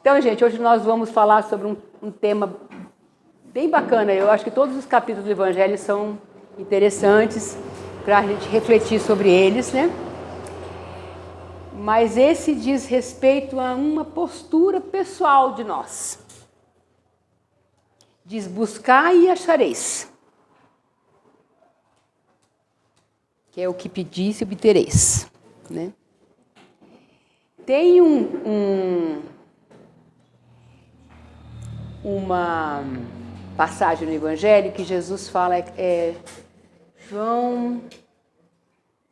Então, gente, hoje nós vamos falar sobre um tema bem bacana. Eu acho que todos os capítulos do Evangelho são interessantes para a gente refletir sobre eles, né? Mas esse diz respeito a uma postura pessoal de nós. Diz: buscai e achareis. Que é o que pedis e obtereis, né? Tem uma passagem no Evangelho que Jesus fala, João,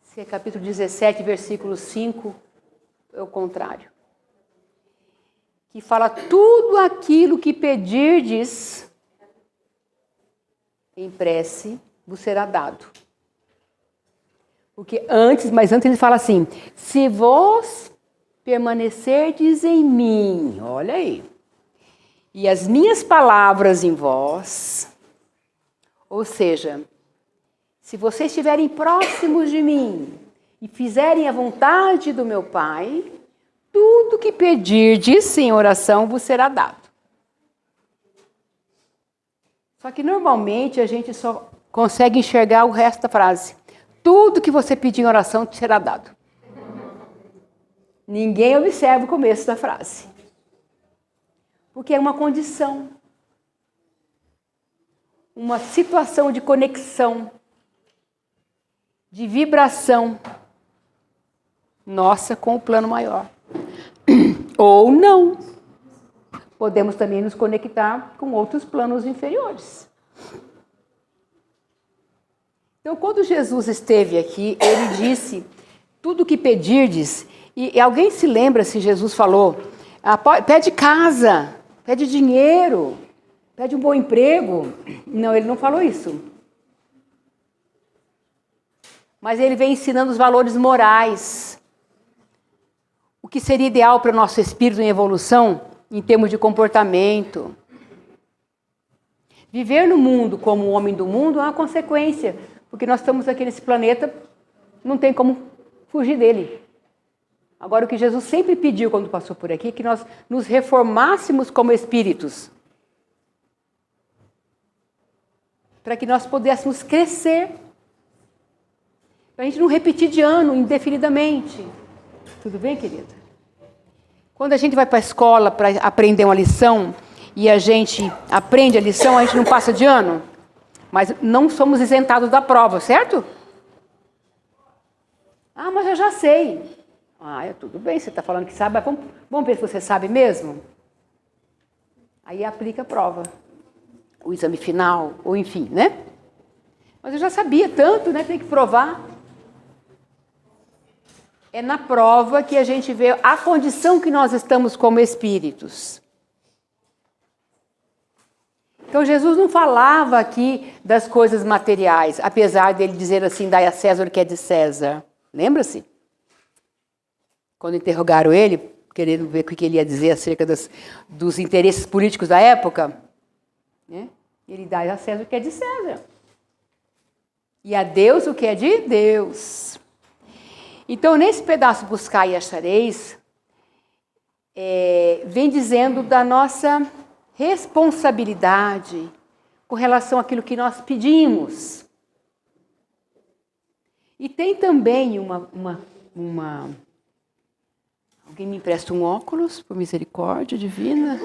se é capítulo 17, versículo 5, é o contrário. Que fala: tudo aquilo que pedirdes em prece vos será dado. Porque mas antes ele fala assim: se vós permanecerdes em mim, olha aí, e as minhas palavras em vós, ou seja, se vocês estiverem próximos de mim e fizerem a vontade do meu Pai, tudo que pedirdes em oração vos será dado. Só que normalmente a gente só consegue enxergar o resto da frase. Tudo que você pedir em oração te será dado. Ninguém observa o começo da frase. Porque é uma condição. Uma situação de conexão. De vibração. Nossa com o plano maior. Ou não. Podemos também nos conectar com outros planos inferiores. Então, quando Jesus esteve aqui, ele disse: tudo que pedirdes, e alguém se lembra se Jesus falou: pede casa, pede dinheiro, pede um bom emprego? Não, ele não falou isso. Mas ele vem ensinando os valores morais. O que seria ideal para o nosso espírito em evolução, em termos de comportamento. Viver no mundo como um homem do mundo é uma consequência. Porque nós estamos aqui nesse planeta, não tem como fugir dele. Agora, o que Jesus sempre pediu quando passou por aqui é que nós nos reformássemos como espíritos. Para que nós pudéssemos crescer. Para a gente não repetir de ano indefinidamente. Tudo bem, querida? Quando a gente vai para a escola para aprender uma lição e a gente aprende a lição, a gente não passa de ano. Mas não somos isentados da prova, certo? Ah, mas eu já sei. Tudo bem, você está falando que sabe, mas vamos ver se você sabe mesmo? Aí aplica a prova. O exame final, ou enfim, né? Mas eu já sabia tanto, né? Tem que provar. É na prova que a gente vê a condição que nós estamos como espíritos. Então, Jesus não falava aqui das coisas materiais, apesar dele dizer assim: dai a César o que é de César. Lembra-se? Quando interrogaram ele, querendo ver o que ele ia dizer acerca dos interesses políticos da época, né? Ele dá a César o que é de César. E a Deus o que é de Deus. Então, nesse pedaço buscar e achareis, vem dizendo da nossa responsabilidade com relação àquilo que nós pedimos. E tem também alguém me empresta um óculos, por misericórdia divina?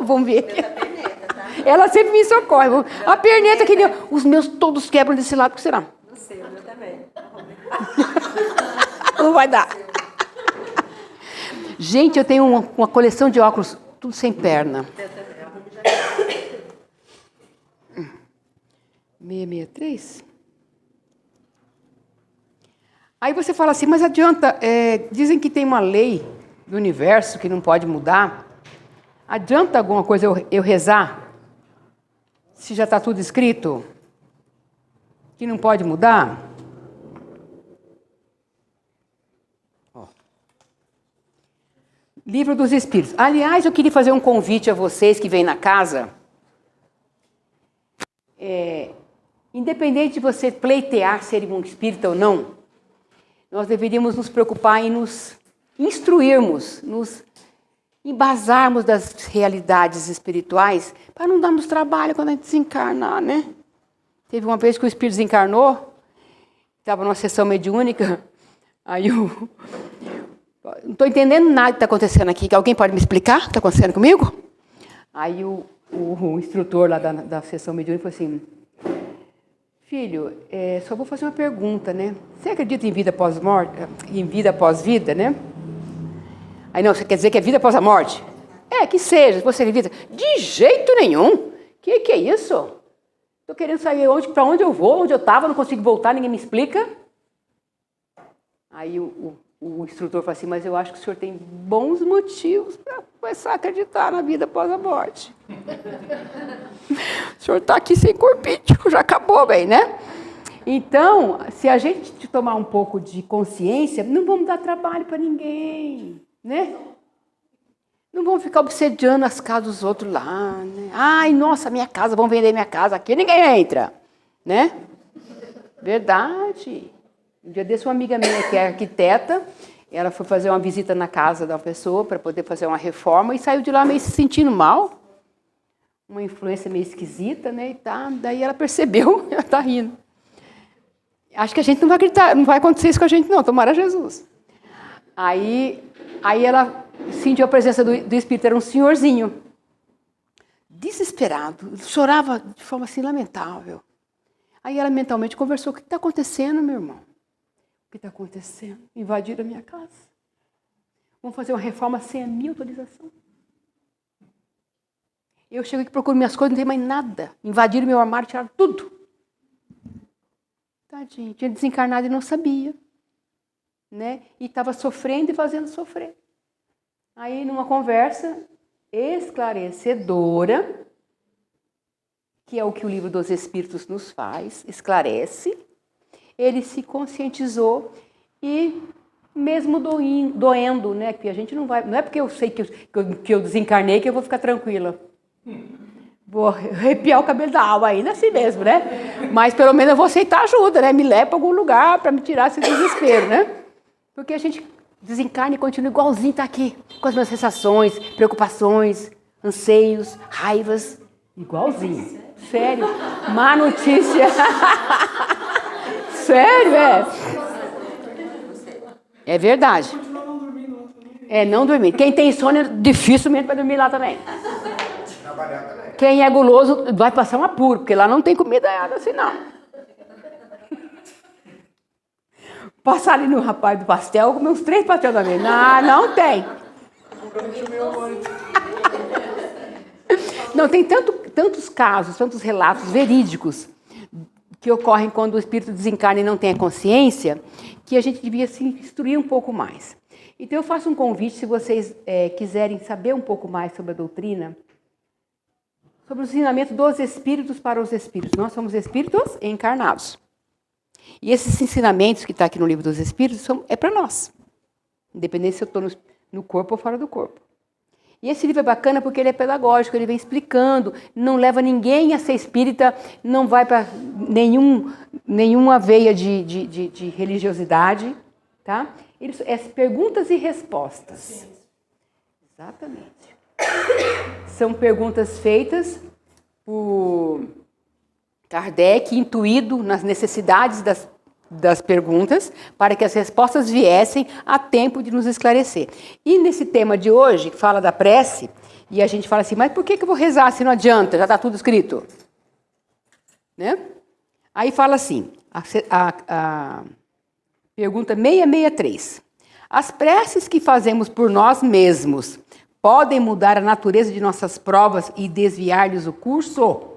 Vamos ver. Ela sempre me socorre. A perneta que deu. Os meus todos quebram desse lado, o que será? Não sei, o meu também. Não vai dar. Gente, eu tenho uma coleção de óculos, tudo sem perna. 663? Aí você fala assim: mas adianta, dizem que tem uma lei do universo que não pode mudar. Adianta alguma coisa eu rezar? Se já está tudo escrito? Que não pode mudar? Livro dos Espíritos. Aliás, eu queria fazer um convite a vocês que vêm na casa. Independente de você pleitear ser um espírita ou não, nós deveríamos nos preocupar em nos instruirmos, nos embasarmos das realidades espirituais para não darmos trabalho quando a gente desencarnar, né? Teve uma vez que o espírito desencarnou, estava numa sessão mediúnica, aí eu não estou entendendo nada que está acontecendo aqui. Alguém pode me explicar o que está acontecendo comigo? Aí o instrutor lá da sessão mediúnica falou assim, filho, só vou fazer uma pergunta, né? Você acredita em vida após morte, em vida após vida, né? Aí não, você quer dizer que é vida após a morte? Que seja, você acredita? De jeito nenhum. Que é isso? Estou querendo saber para onde eu vou, onde eu estava, não consigo voltar, ninguém me explica. Aí o instrutor falou assim, mas eu acho que o senhor tem bons motivos para começar a acreditar na vida após a morte. O senhor está aqui sem corpinho, já acabou bem, né? Então, se a gente tomar um pouco de consciência, não vamos dar trabalho para ninguém, né? Não vamos ficar obsediando as casas dos outros lá, né? Ai, nossa, minha casa, vão vender minha casa, aqui ninguém entra, né? Verdade. Um dia desse, uma amiga minha que é arquiteta, ela foi fazer uma visita na casa da pessoa para poder fazer uma reforma e saiu de lá meio se sentindo mal. Uma influência meio esquisita, né? E tá, daí ela percebeu, ela está rindo. Acho que a gente não vai acreditar, não vai acontecer isso com a gente não, tomara Jesus. Aí ela sentiu a presença do Espírito, era um senhorzinho, desesperado, chorava de forma assim lamentável. Aí ela mentalmente conversou, o que está acontecendo, meu irmão? O que está acontecendo? Invadiram a minha casa. Vamos fazer uma reforma sem a minha autorização. Eu chego aqui, procuro minhas coisas, não tem mais nada. Invadiram meu armário, tiraram tudo. Tadinho, tinha desencarnado e não sabia. Né? E estava sofrendo e fazendo sofrer. Aí, numa conversa esclarecedora, que é o que o Livro dos Espíritos nos faz, esclarece, ele se conscientizou e, mesmo doendo, né? Que a gente não vai, não é porque eu sei que eu desencarnei que eu vou ficar tranquila. Vou arrepiar o cabelo da alma ainda assim mesmo, né? Mas pelo menos eu vou aceitar ajuda, né? Me leva para algum lugar para me tirar esse desespero, né? Porque a gente desencarna e continua igualzinho tá aqui, com as minhas sensações, preocupações, anseios, raivas, igualzinho. Sério, má notícia. Sério, é verdade. Não dormir. Quem tem insônia, dificilmente vai dormir lá também. Quem é guloso vai passar um apuro, porque lá não tem comida assim, não. Passar ali no rapaz do pastel, comer uns 3 pastéis da vez. Não tem. Não, tem tantos casos, tantos relatos verídicos que ocorrem quando o espírito desencarna e não tem a consciência, que a gente devia se instruir um pouco mais. Então eu faço um convite, se vocês quiserem saber um pouco mais sobre a doutrina, sobre o ensinamento dos espíritos para os espíritos. Nós somos espíritos encarnados. E esses ensinamentos que está aqui no Livro dos Espíritos é para nós. Independente se eu estou no corpo ou fora do corpo. E esse livro é bacana porque ele é pedagógico, ele vem explicando, não leva ninguém a ser espírita, não vai para nenhuma veia de religiosidade. Tá? É perguntas e respostas. Sim. Exatamente. São perguntas feitas por Kardec, intuído nas necessidades das perguntas, para que as respostas viessem a tempo de nos esclarecer. E nesse tema de hoje, que fala da prece, e a gente fala assim, mas por que eu vou rezar se não adianta? Já está tudo escrito. Né? Aí fala assim, a pergunta 663. As preces que fazemos por nós mesmos podem mudar a natureza de nossas provas e desviar-lhes o curso?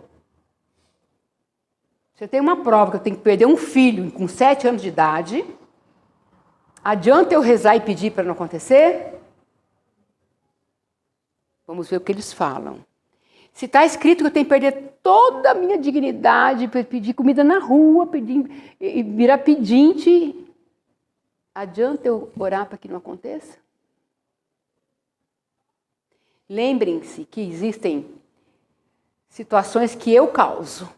Você tem uma prova que eu tenho que perder um filho com 7 anos de idade. Adianta eu rezar e pedir para não acontecer? Vamos ver o que eles falam. Se está escrito que eu tenho que perder toda a minha dignidade, pedir comida na rua, virar pedinte, adianta eu orar para que não aconteça? Lembrem-se que existem situações que eu causo.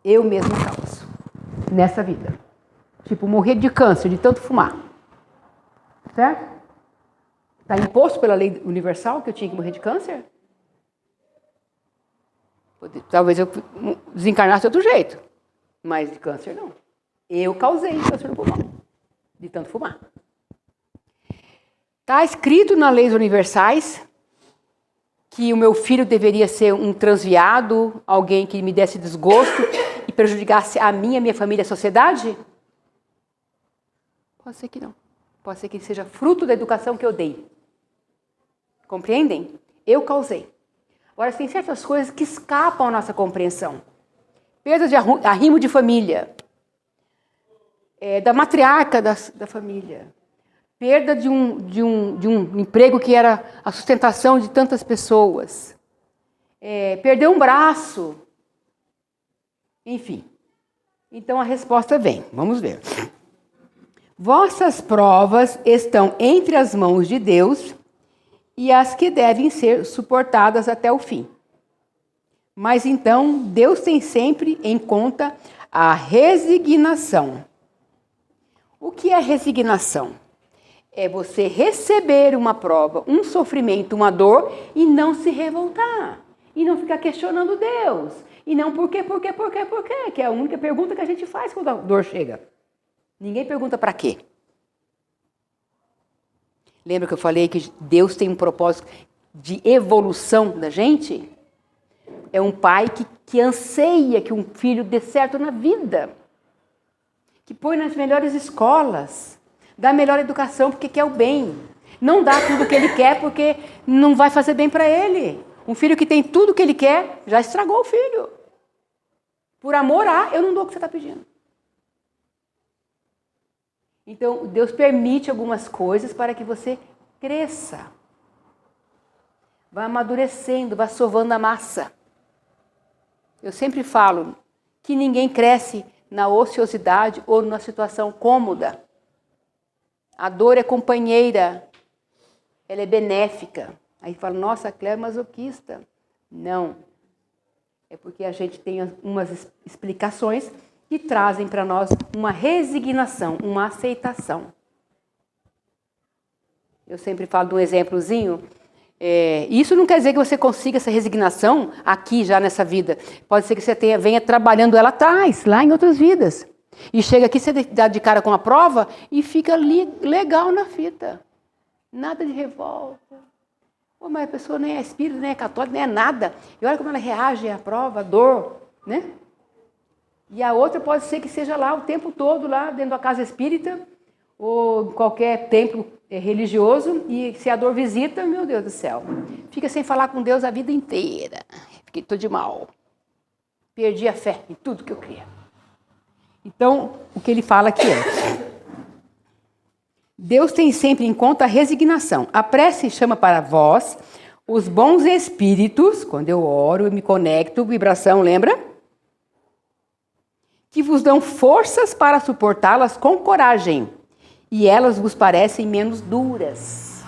Eu mesma causo. Nessa vida. Tipo, morrer de câncer, de tanto fumar. Certo? Está imposto pela lei universal que eu tinha que morrer de câncer? Talvez eu desencarnasse de outro jeito, mas de câncer não. Eu causei câncer no pulmão, de tanto fumar. Está escrito nas leis universais que o meu filho deveria ser um transviado, alguém que me desse desgosto e prejudicasse a minha família, a sociedade? Pode ser que não. Pode ser que seja fruto da educação que eu dei. Compreendem? Eu causei. Agora, tem certas coisas que escapam à nossa compreensão. Perda de arrimo de família. Da matriarca da família. Perda de um emprego que era a sustentação de tantas pessoas. Perder um braço. Enfim. Então a resposta vem. Vamos ver. Vossas provas estão entre as mãos de Deus e as que devem ser suportadas até o fim. Mas então, Deus tem sempre em conta a resignação. O que é resignação? É você receber uma prova, um sofrimento, uma dor e não se revoltar. E não ficar questionando Deus. E não por quê, que é a única pergunta que a gente faz quando a dor chega. Ninguém pergunta para quê. Lembra que eu falei que Deus tem um propósito de evolução da gente? É um pai que anseia que um filho dê certo na vida. Que põe nas melhores escolas. Dá a melhor educação porque quer o bem. Não dá tudo o que ele quer porque não vai fazer bem para ele. Um filho que tem tudo o que ele quer, já estragou o filho. Por amor eu não dou o que você está pedindo. Então, Deus permite algumas coisas para que você cresça. Vá amadurecendo, vá sovando a massa. Eu sempre falo que ninguém cresce na ociosidade ou numa situação cômoda. A dor é companheira, ela é benéfica. Aí fala, nossa, a Cléia é masoquista. Não. É porque a gente tem umas explicações que trazem para nós uma resignação, uma aceitação. Eu sempre falo de um exemplozinho. Isso não quer dizer que você consiga essa resignação aqui, já nessa vida. Pode ser que você venha trabalhando ela atrás, lá em outras vidas. E chega aqui, você dá de cara com a prova e fica ali legal na fita. Nada de revolta. Mas a pessoa nem é espírita, nem é católica, nem é nada. E olha como ela reage à prova, à dor, né? E a outra pode ser que seja lá o tempo todo, lá dentro da casa espírita, ou qualquer templo religioso, e se a dor visita, meu Deus do céu, fica sem falar com Deus a vida inteira. Fiquei todo de mal. Perdi a fé em tudo que eu queria. Então, o que ele fala aqui é: Deus tem sempre em conta a resignação. A prece chama para vós os bons espíritos, quando eu oro e me conecto, vibração, lembra? Que vos dão forças para suportá-las com coragem, e elas vos parecem menos duras.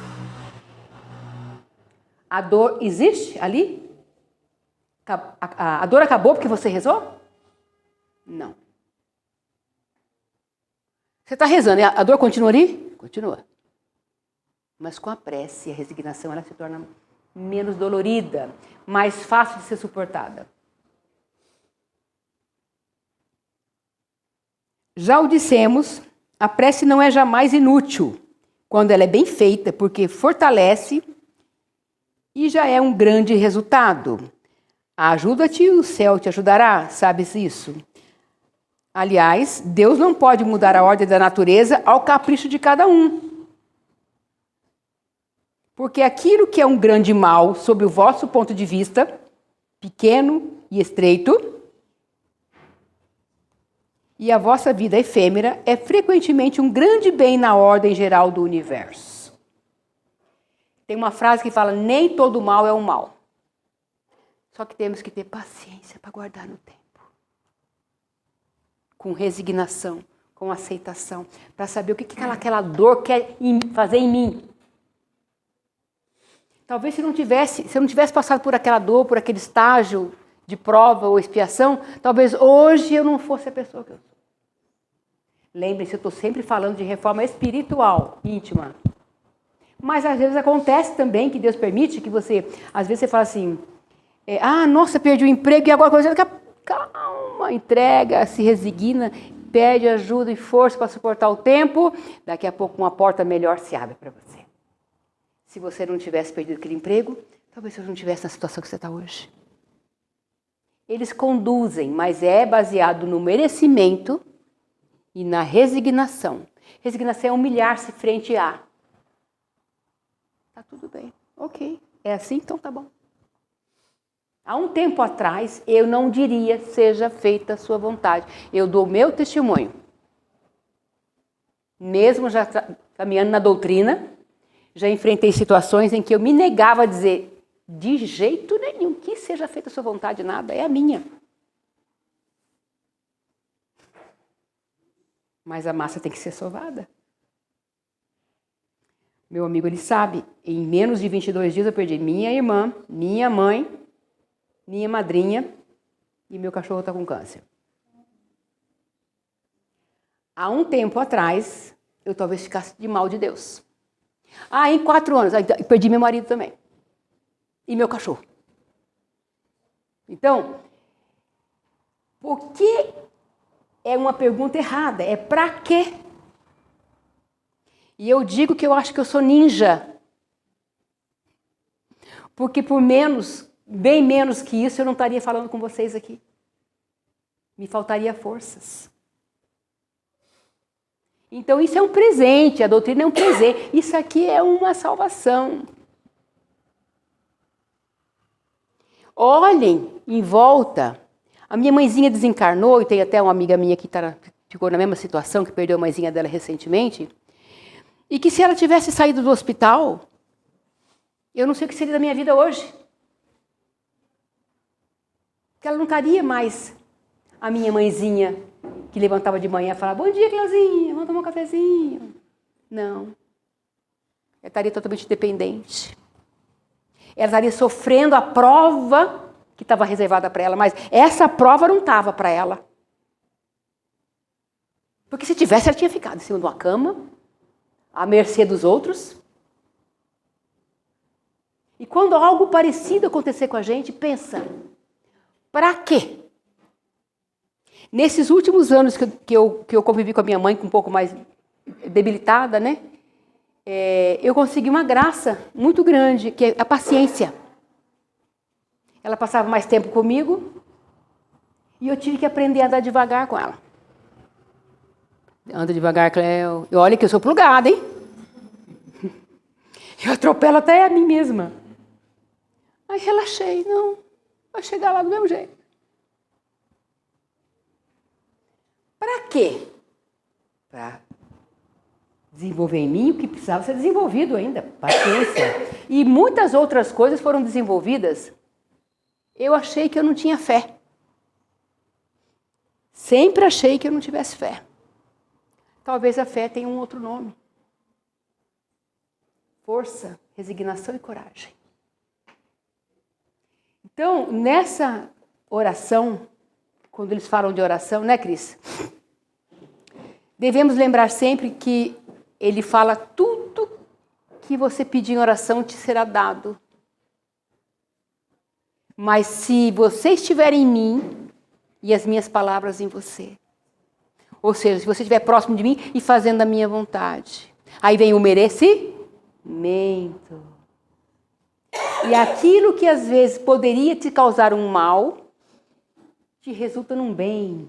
A dor existe ali? A dor acabou porque você rezou? Não. Você está rezando, e a dor continua ali? Continua. Mas com a prece e a resignação, ela se torna menos dolorida, mais fácil de ser suportada. Já o dissemos, a prece não é jamais inútil, quando ela é bem feita, porque fortalece e já é um grande resultado. Ajuda-te e o céu te ajudará, sabes isso? Aliás, Deus não pode mudar a ordem da natureza ao capricho de cada um. Porque aquilo que é um grande mal, sob o vosso ponto de vista, pequeno e estreito, e a vossa vida efêmera é frequentemente um grande bem na ordem geral do universo. Tem uma frase que fala, nem todo mal é um mal. Só que temos que ter paciência para guardar no tempo. Com resignação, com aceitação, para saber o que aquela dor quer fazer em mim. Talvez se eu não tivesse passado por aquela dor, por aquele estágio de prova ou expiação, talvez hoje eu não fosse a pessoa que eu sou. Lembre-se, eu estou sempre falando de reforma espiritual, íntima. Mas às vezes acontece também que Deus permite que você, às vezes você fala assim, nossa, perdi o emprego e agora coisa, calma, entrega, se resigna, pede ajuda e força para suportar o tempo, daqui a pouco uma porta melhor se abre para você. Se você não tivesse perdido aquele emprego, talvez você não estivesse na situação que você está hoje. Eles conduzem, mas é baseado no merecimento e na resignação. Resignação é humilhar-se frente a. Tá tudo bem, ok. É assim, então tá bom. Há um tempo atrás, eu não diria, seja feita a sua vontade. Eu dou meu testemunho. Mesmo já caminhando na doutrina, já enfrentei situações em que eu me negava a dizer, de jeito nenhum, que seja feita a sua vontade, nada, é a minha. Mas a massa tem que ser sovada. Meu amigo, ele sabe, em menos de 22 dias eu perdi minha irmã, minha mãe, minha madrinha e meu cachorro está com câncer. Há um tempo atrás, eu talvez ficasse de mal de Deus. Em 4 anos, perdi meu marido também. E meu cachorro. Então, por que é uma pergunta errada? É pra quê? E eu digo que eu acho que eu sou ninja. Porque por menos, bem menos que isso, eu não estaria falando com vocês aqui. Me faltaria forças. Então isso é um presente, a doutrina é um presente. Isso aqui é uma salvação. Olhem em volta. A minha mãezinha desencarnou, e tem até uma amiga minha que ficou na mesma situação, que perdeu a mãezinha dela recentemente. E que se ela tivesse saído do hospital, eu não sei o que seria da minha vida hoje. Porque ela não estaria mais a minha mãezinha que levantava de manhã e falava, bom dia, Cleuzinha, vamos tomar um cafezinho. Não. Ela estaria totalmente dependente. Ela estaria sofrendo a prova que estava reservada para ela, mas essa prova não estava para ela. Porque se tivesse, ela tinha ficado em cima de uma cama, à mercê dos outros. E quando algo parecido acontecer com a gente, pensa, para quê? Nesses últimos anos que eu convivi com a minha mãe, um pouco mais debilitada, né? Eu consegui uma graça muito grande, que é a paciência. Ela passava mais tempo comigo e eu tive que aprender a andar devagar com ela. Anda devagar, Cleo. Olha que eu sou plugada, hein? Eu atropelo até a mim mesma. Aí relaxei, não, vai chegar lá do mesmo jeito. Para quê? Para desenvolver em mim o que precisava ser desenvolvido ainda, paciência. E muitas outras coisas foram desenvolvidas. Eu achei que eu não tinha fé. Sempre achei que eu não tivesse fé. Talvez a fé tenha um outro nome. Força, resignação e coragem. Então, nessa oração, quando eles falam de oração, né, Cris? Devemos lembrar sempre que ele fala tudo que você pedir em oração te será dado. Mas se você estiver em mim e as minhas palavras em você, ou seja, se você estiver próximo de mim e fazendo a minha vontade, aí vem o merecimento. E aquilo que às vezes poderia te causar um mal, te resulta num bem.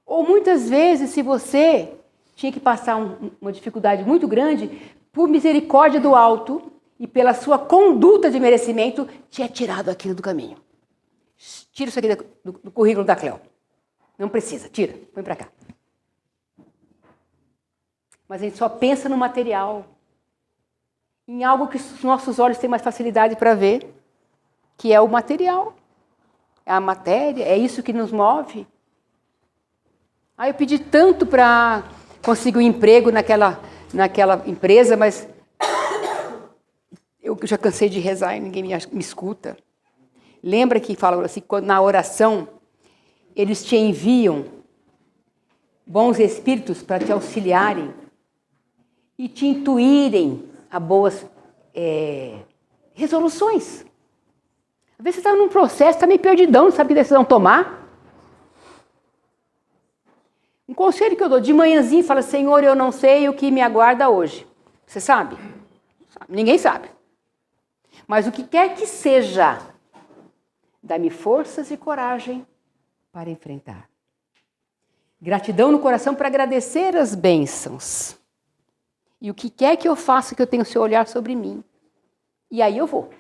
Ou muitas vezes, se você tinha que passar uma dificuldade muito grande, por misericórdia do alto e pela sua conduta de merecimento, te é tirado aquilo do caminho. Tira isso aqui do currículo da Cleo. Não precisa, tira, põe para cá. Mas a gente só pensa no material, em algo que os nossos olhos têm mais facilidade para ver, que é o material, é a matéria, é isso que nos move. Eu pedi tanto para conseguir um emprego naquela empresa, mas eu já cansei de rezar e ninguém me escuta. Lembra que falam assim, quando na oração, eles te enviam bons espíritos para te auxiliarem e te intuírem a boas resoluções. Às vezes você está num processo, está meio perdidão, não sabe que decisão tomar. Um conselho que eu dou de manhãzinho, fala, Senhor, eu não sei o que me aguarda hoje. Você sabe? Ninguém sabe. Mas o que quer que seja, dá-me forças e coragem para enfrentar. Gratidão no coração para agradecer as bênçãos. E o que quer que eu faça, que eu tenha o seu olhar sobre mim. E aí eu vou. O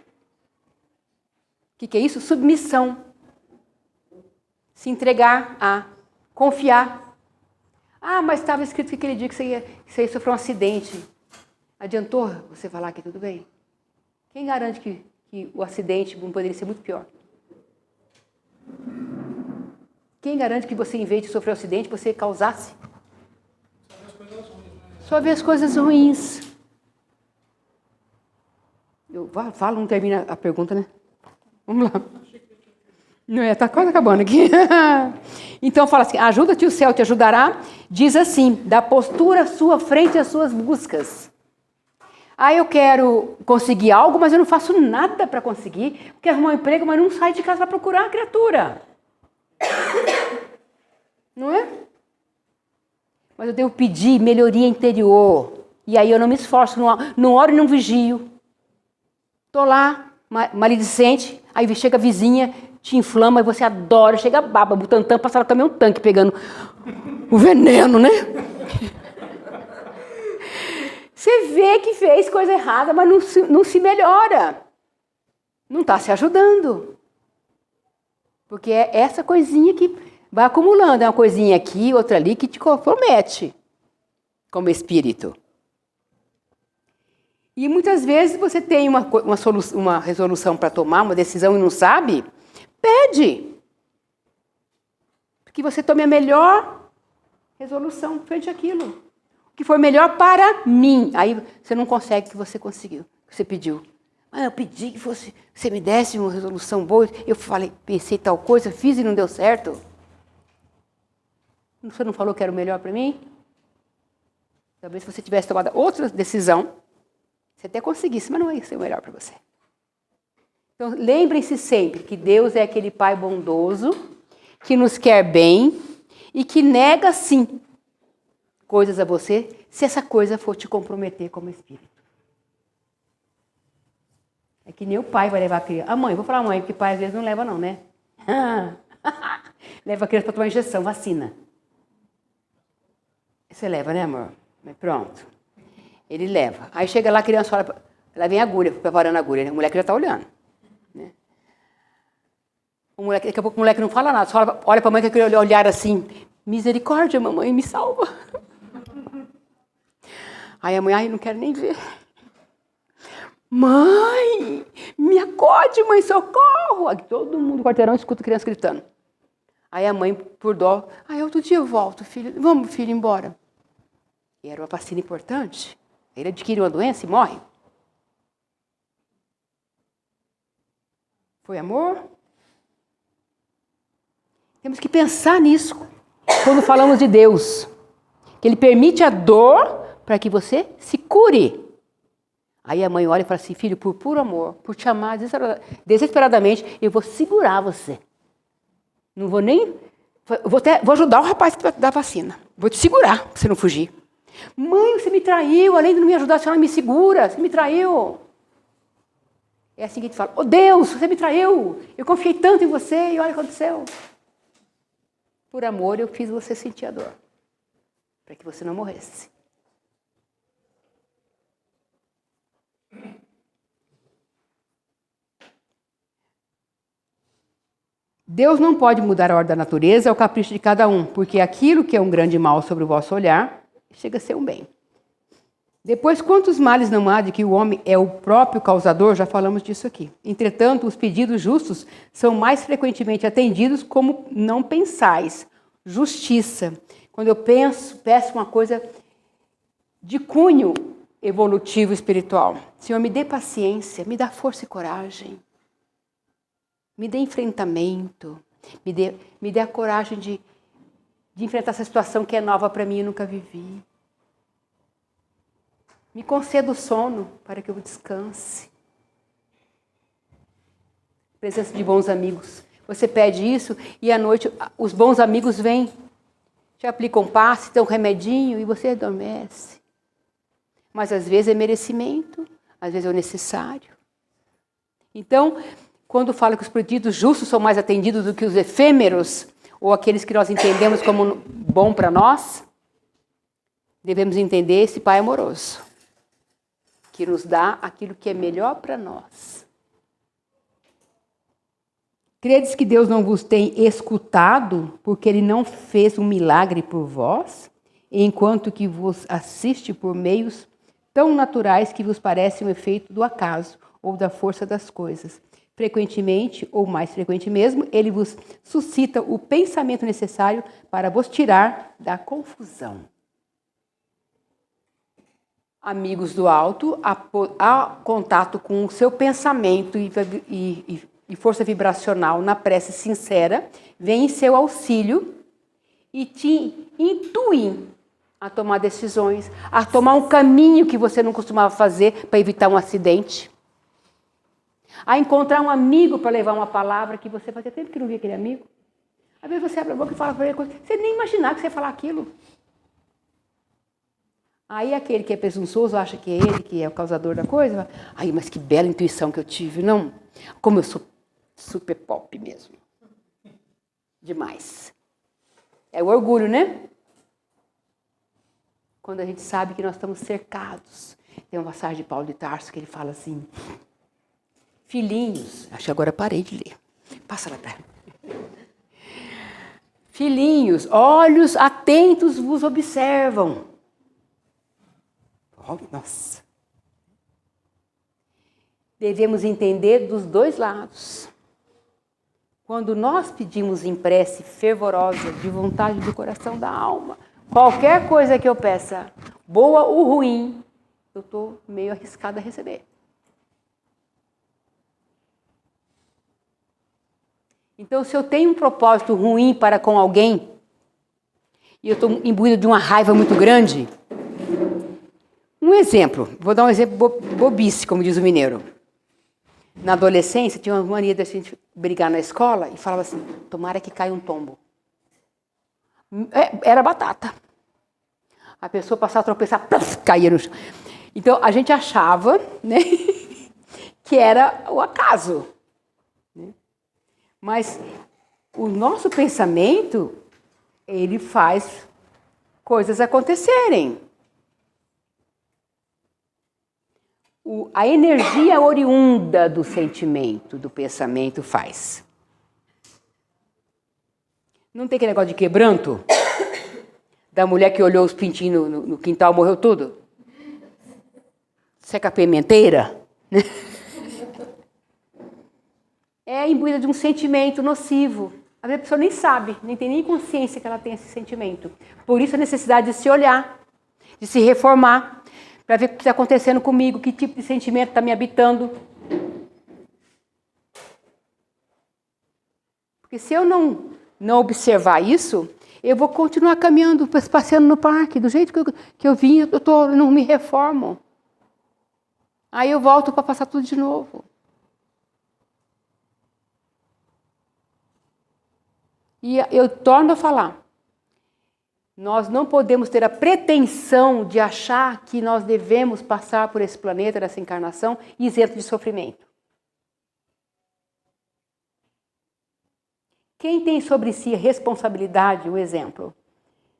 que é isso? Submissão. Se entregar a confiar. Ah, mas estava escrito que aquele dia que você ia sofrer um acidente. Adiantou você falar que tudo bem? Quem garante que o acidente não poderia ser muito pior? Quem garante que você, em vez de sofrer um acidente, você causasse? Só ver as coisas ruins. Eu falo, não termina a pergunta, né? Vamos lá. Não é, tá quase acabando aqui. Então fala assim, ajuda-te, o céu te ajudará. Diz assim, da postura sua frente às suas buscas. Ah, eu quero conseguir algo, mas eu não faço nada para conseguir. Eu quero arrumar um emprego, mas não saio de casa para procurar a criatura. Não é? Mas eu devo pedir melhoria interior. E aí eu não me esforço, não oro e não vigio. Estou lá, maledicente, aí chega a vizinha, te inflama e você adora, chega a baba, Butantan, passaram também um tanque pegando o veneno, né? Você vê que fez coisa errada, mas não se melhora. Não está se ajudando. Porque é essa coisinha que vai acumulando. É uma coisinha aqui, outra ali, que te compromete como espírito. E muitas vezes você tem uma resolução para tomar, uma decisão e não sabe, pede. Que você tome a melhor resolução frente àquilo. O que for melhor para mim. Aí você não consegue o que você conseguiu, que você pediu. Ah, eu pedi que você me desse uma resolução boa. Eu falei, pensei tal coisa, fiz e não deu certo. Você não falou que era o melhor para mim? Talvez se você tivesse tomado outra decisão, você até conseguisse, mas não ia ser o melhor para você. Então, lembrem-se sempre que Deus é aquele Pai bondoso, que nos quer bem e que nega, sim, coisas a você, se essa coisa for te comprometer como espírito. É que nem o pai vai levar a criança. A mãe, vou falar a mãe, porque o pai às vezes não leva não, né? Leva a criança para tomar injeção, vacina. Você leva, né, amor? Pronto. Ele leva. Aí chega lá, a criança olha, ela vem a agulha, preparando a agulha, né? O moleque já está olhando. Né? Daqui a pouco o moleque não fala nada, só olha para a mãe com aquele olhar assim, misericórdia, mamãe, me salva. Aí a mãe, ai, não quero nem ver. Mãe, me acode, mãe, socorro. Aqui, todo mundo no quarteirão escuta a criança gritando. Aí a mãe, por dó, outro dia eu volto, filho. Vamos, filho, embora. E era uma vacina importante. Ele adquire uma doença e morre. Foi amor? Temos que pensar nisso quando falamos de Deus. Que Ele permite a dor para que você se cure. Aí a mãe olha e fala assim, filho, por puro amor, por te amar desesperadamente, eu vou segurar você. Não vou nem... Vou ajudar o rapaz da vacina. Vou te segurar, para você não fugir. Mãe, você me traiu, além de não me ajudar, a senhora me segura, você me traiu. É assim que a gente fala, oh Deus, você me traiu, eu confiei tanto em você e olha o que aconteceu. Por amor, eu fiz você sentir a dor, para que você não morresse. Deus não pode mudar a ordem da natureza, é o capricho de cada um, porque aquilo que é um grande mal sobre o vosso olhar, chega a ser um bem. Depois, quantos males não há de que o homem é o próprio causador? Já falamos disso aqui. Entretanto, os pedidos justos são mais frequentemente atendidos como não pensais. Justiça. Quando eu peço uma coisa de cunho evolutivo espiritual. Senhor, me dê paciência, me dá força e coragem. Me dê enfrentamento. Me dê a coragem de enfrentar essa situação que é nova para mim e nunca vivi. Me conceda o sono para que eu descanse. Presença de bons amigos. Você pede isso e à noite os bons amigos vêm. Te aplicam um passe, dão um remedinho e você adormece. Mas às vezes é merecimento, às vezes é o necessário. Então, quando fala que os pedidos justos são mais atendidos do que os efêmeros, ou aqueles que nós entendemos como bom para nós, devemos entender esse Pai amoroso, que nos dá aquilo que é melhor para nós. Credes que Deus não vos tem escutado, porque Ele não fez um milagre por vós, enquanto que vos assiste por meios tão naturais que vos parecem um efeito do acaso ou da força das coisas. Frequentemente, ou mais frequente mesmo, Ele vos suscita o pensamento necessário para vos tirar da confusão. Amigos do alto, há contato com o seu pensamento e força vibracional na prece sincera, vem em seu auxílio e te intuem a tomar decisões, a tomar um caminho que você não costumava fazer para evitar um acidente, a encontrar um amigo para levar uma palavra que você fazia tempo que não via aquele amigo. Às vezes você abre a boca e fala para ele coisa, você nem imaginava que você ia falar aquilo. Aí aquele que é presunçoso acha que é ele que é o causador da coisa. Aí, mas que bela intuição que eu tive, não? Como eu sou super pop mesmo. Demais. É o orgulho, né? Quando a gente sabe que nós estamos cercados. Tem uma passagem de Paulo de Tarso que ele fala assim, filhinhos, acho que agora parei de ler. Passa lá atrás. Filhinhos, olhos atentos vos observam. Oh, nossa. Devemos entender dos dois lados. Quando nós pedimos em prece fervorosa, de vontade do coração da alma, qualquer coisa que eu peça, boa ou ruim, eu estou meio arriscada a receber. Então, se eu tenho um propósito ruim para com alguém, e eu estou imbuída de uma raiva muito grande, um exemplo, vou dar um exemplo bobice, como diz o mineiro. Na adolescência, tinha uma mania da gente brigar na escola e falava assim, tomara que caia um tombo. Era batata. A pessoa passava a tropeçar, plaf, caía no chão. Então, a gente achava, né, que era o acaso. Mas o nosso pensamento, ele faz coisas acontecerem. A energia oriunda do sentimento, do pensamento faz. Não tem aquele negócio de quebranto? Da mulher que olhou os pintinhos no quintal, morreu tudo? Seca a pimenteira? É imbuída de um sentimento nocivo. A pessoa nem sabe, nem tem nem consciência que ela tem esse sentimento. Por isso a necessidade de se olhar, de se reformar, para ver o que está acontecendo comigo, que tipo de sentimento está me habitando. Porque se eu não observar isso, eu vou continuar caminhando, passeando no parque, do jeito que eu vim, eu não me reformo. Aí eu volto para passar tudo de novo. E eu torno a falar. Nós não podemos ter a pretensão de achar que nós devemos passar por esse planeta, dessa encarnação, isento de sofrimento. Quem tem sobre si a responsabilidade, um exemplo,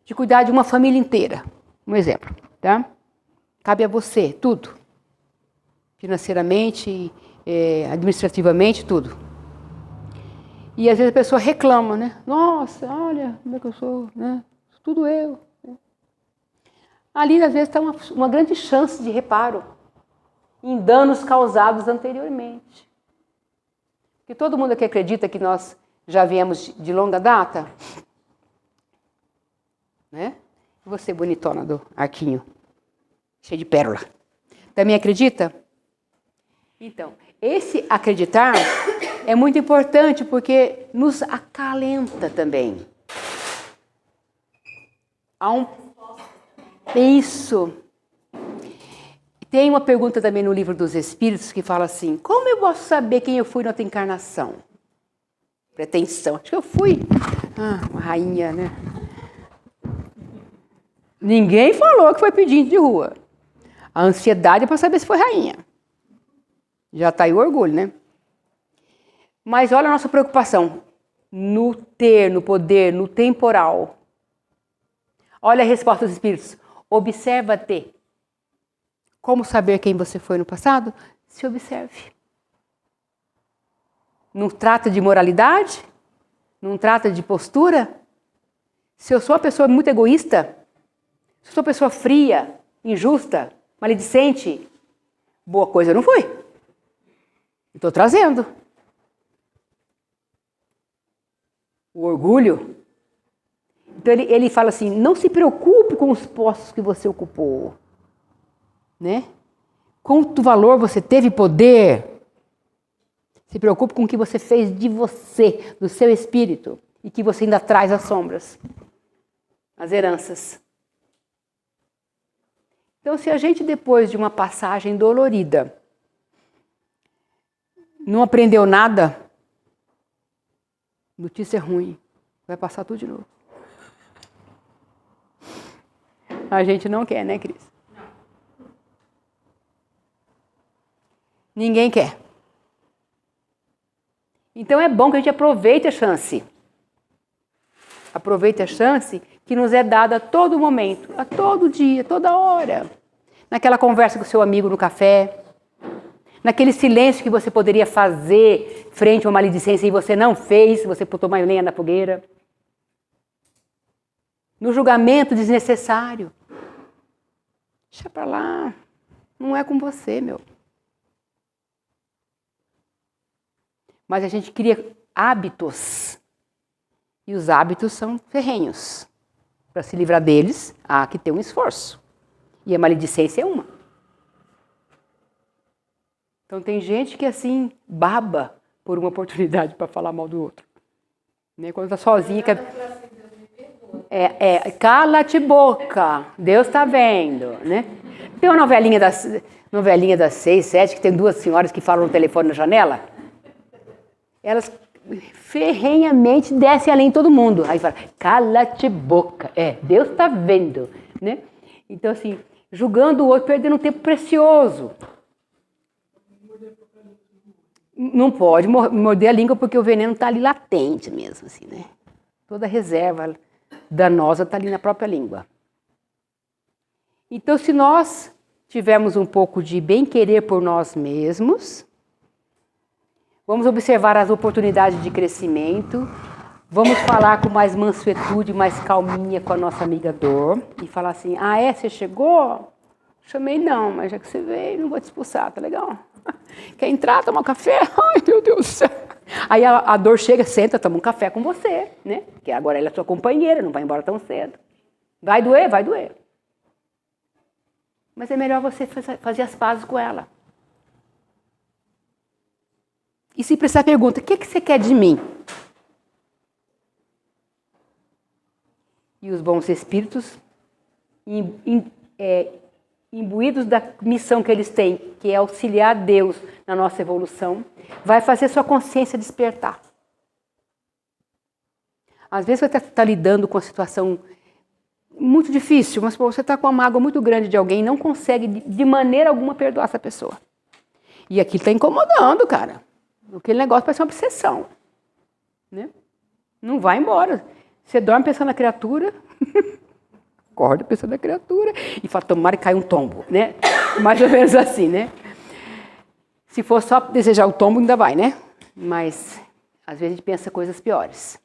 de cuidar de uma família inteira, um exemplo, tá? Cabe a você, tudo. Financeiramente, administrativamente, tudo. E às vezes a pessoa reclama, né? Nossa, olha como é que eu sou, né? Tudo eu. Ali, às vezes, está uma grande chance de reparo em danos causados anteriormente. Porque todo mundo aqui acredita que nós já viemos de longa data, né? E você, bonitona do arquinho, cheio de pérola, também acredita? Então, esse acreditar é muito importante porque nos acalenta também. Isso. Tem uma pergunta também no Livro dos Espíritos que fala assim, como eu posso saber quem eu fui na outra encarnação? Pretensão. Acho que eu fui uma rainha, né? Ninguém falou que foi pedinte de rua. A ansiedade é para saber se foi rainha. Já está aí o orgulho, né? Mas olha a nossa preocupação. No ter, no poder, no temporal. Olha a resposta dos Espíritos. Observa-te. Como saber quem você foi no passado? Se observe. Não trata de moralidade? Não trata de postura? Se eu sou uma pessoa muito egoísta, se eu sou uma pessoa fria, injusta, maledicente, boa coisa eu não fui. Estou trazendo. O orgulho. Então ele fala assim, não se preocupe com os postos que você ocupou. Né? Quanto valor você teve, poder. Se preocupe com o que você fez de você, do seu espírito, e que você ainda traz as sombras, as heranças. Então, se a gente, depois de uma passagem dolorida, não aprendeu nada, notícia ruim, vai passar tudo de novo. A gente não quer, né, Cris? Ninguém quer. Então é bom que a gente aproveite a chance. Aproveite a chance que nos é dada a todo momento, a todo dia, toda hora. Naquela conversa com o seu amigo no café, naquele silêncio que você poderia fazer frente a uma maledicência e você não fez, você botou mais lenha na fogueira. No julgamento desnecessário. Deixa pra lá. Não é com você, meu. Mas a gente cria hábitos. E os hábitos são ferrenhos. Para se livrar deles, há que ter um esforço. E a maledicência é uma. Então tem gente que assim baba por uma oportunidade para falar mal do outro. Né? Quando está sozinha... cala-te boca, Deus está vendo. Né? Tem uma novelinha das 6, 7, que tem duas senhoras que falam no telefone na janela. Elas ferrenhamente descem além de todo mundo. Aí fala, cala-te boca. Deus está vendo. Né? Então, assim, julgando o outro, perdendo um tempo precioso. Não pode morder a língua porque o veneno está ali latente mesmo. Assim, né? Toda reserva danosa está ali na própria língua. Então, se nós tivermos um pouco de bem-querer por nós mesmos, vamos observar as oportunidades de crescimento, vamos falar com mais mansuetude, mais calminha com a nossa amiga dor e falar assim, você chegou? Chamei não, mas já que você veio, não vou te expulsar, tá legal? Quer entrar, tomar um café? Ai, meu Deus do céu. Aí a dor chega, senta, toma um café com você, né? Que agora ela é sua companheira, não vai embora tão cedo. Vai doer? Vai doer. Mas é melhor você fazer as pazes com ela. E se precisar, pergunta, o que você quer de mim? E os bons espíritos, imbuídos da missão que eles têm, que é auxiliar Deus na nossa evolução, vai fazer sua consciência despertar. Às vezes você está lidando com uma situação muito difícil, mas você está com uma mágoa muito grande de alguém e não consegue de maneira alguma perdoar essa pessoa. E aquilo está incomodando, cara. Aquele negócio parece uma obsessão. Né? Não vai embora. Você dorme pensando na criatura, acorda pensando na criatura e fala, tomara que caia um tombo. Né? Mais ou menos assim, né? Se for só desejar o tombo, ainda vai, né? Mas às vezes a gente pensa coisas piores.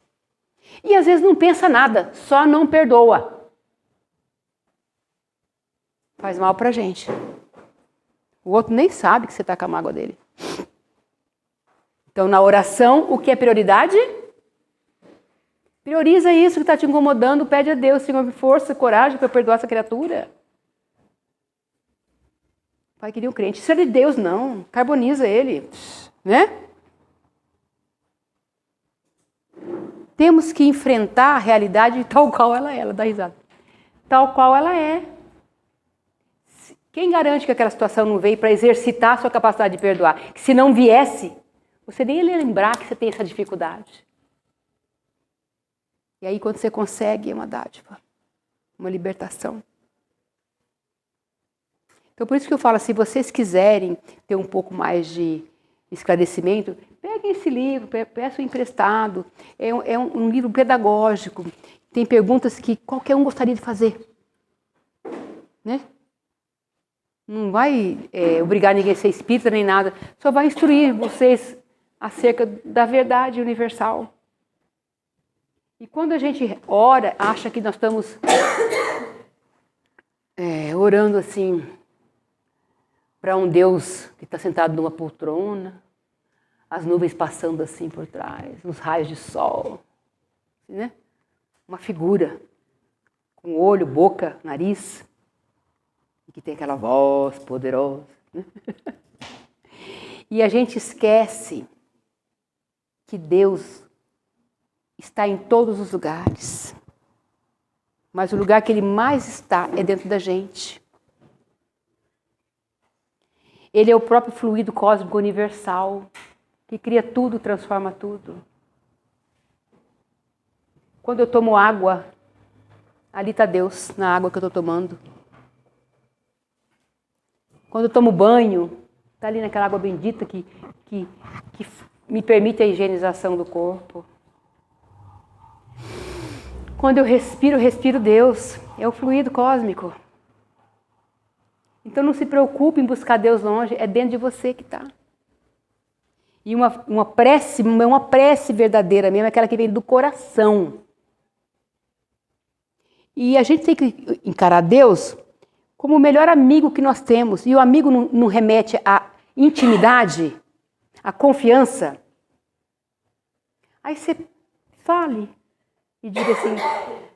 E às vezes não pensa nada, só não perdoa. Faz mal pra gente. O outro nem sabe que você está com a mágoa dele. Então, na oração, o que é prioridade? Prioriza isso que está te incomodando, pede a Deus, Senhor, força, coragem para perdoar essa criatura. Pai queria um crente. Isso é de Deus, não. Carboniza ele. Né? Temos que enfrentar a realidade tal qual ela é. Ela dá risada. Tal qual ela é. Quem garante que aquela situação não veio para exercitar a sua capacidade de perdoar? Que se não viesse, você nem ia lembrar que você tem essa dificuldade. E aí quando você consegue, é uma dádiva, uma libertação. Então por isso que eu falo, se vocês quiserem ter um pouco mais de esclarecimento, peguem esse livro, peçam emprestado. É um livro pedagógico. Tem perguntas que qualquer um gostaria de fazer. Né? Não vai obrigar ninguém a ser espírita nem nada. Só vai instruir vocês acerca da verdade universal. E quando a gente ora, acha que nós estamos orando assim para um Deus que está sentado numa poltrona, as nuvens passando assim por trás, uns raios de sol, né? Uma figura com olho, boca, nariz, e que tem aquela voz poderosa. Né? E a gente esquece que Deus está em todos os lugares. Mas o lugar que Ele mais está é dentro da gente. Ele é o próprio fluido cósmico universal, que cria tudo, transforma tudo. Quando eu tomo água, ali está Deus, na água que eu estou tomando. Quando eu tomo banho, está ali naquela água bendita que me permite a higienização do corpo. Quando eu respiro Deus. É o fluido cósmico. Então não se preocupe em buscar Deus longe, é dentro de você que está. E uma prece verdadeira mesmo, é aquela que vem do coração. E a gente tem que encarar Deus como o melhor amigo que nós temos. E o amigo não remete à intimidade, à confiança. Aí você fale e diga assim,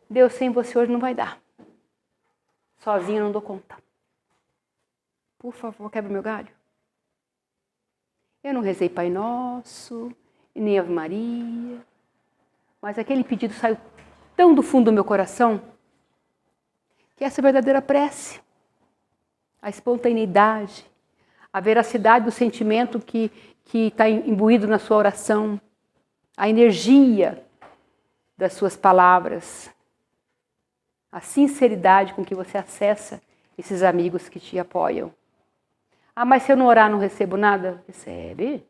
Deus, sem você hoje não vai dar. Sozinho eu não dou conta. Por favor, quebra o meu galho. Eu não rezei Pai Nosso, e nem Ave Maria, mas aquele pedido saiu tão do fundo do meu coração, que essa é a verdadeira prece. A espontaneidade, a veracidade do sentimento que está imbuído na sua oração, a energia das suas palavras, a sinceridade com que você acessa esses amigos que te apoiam. Ah, mas se eu não orar não recebo nada? Recebe.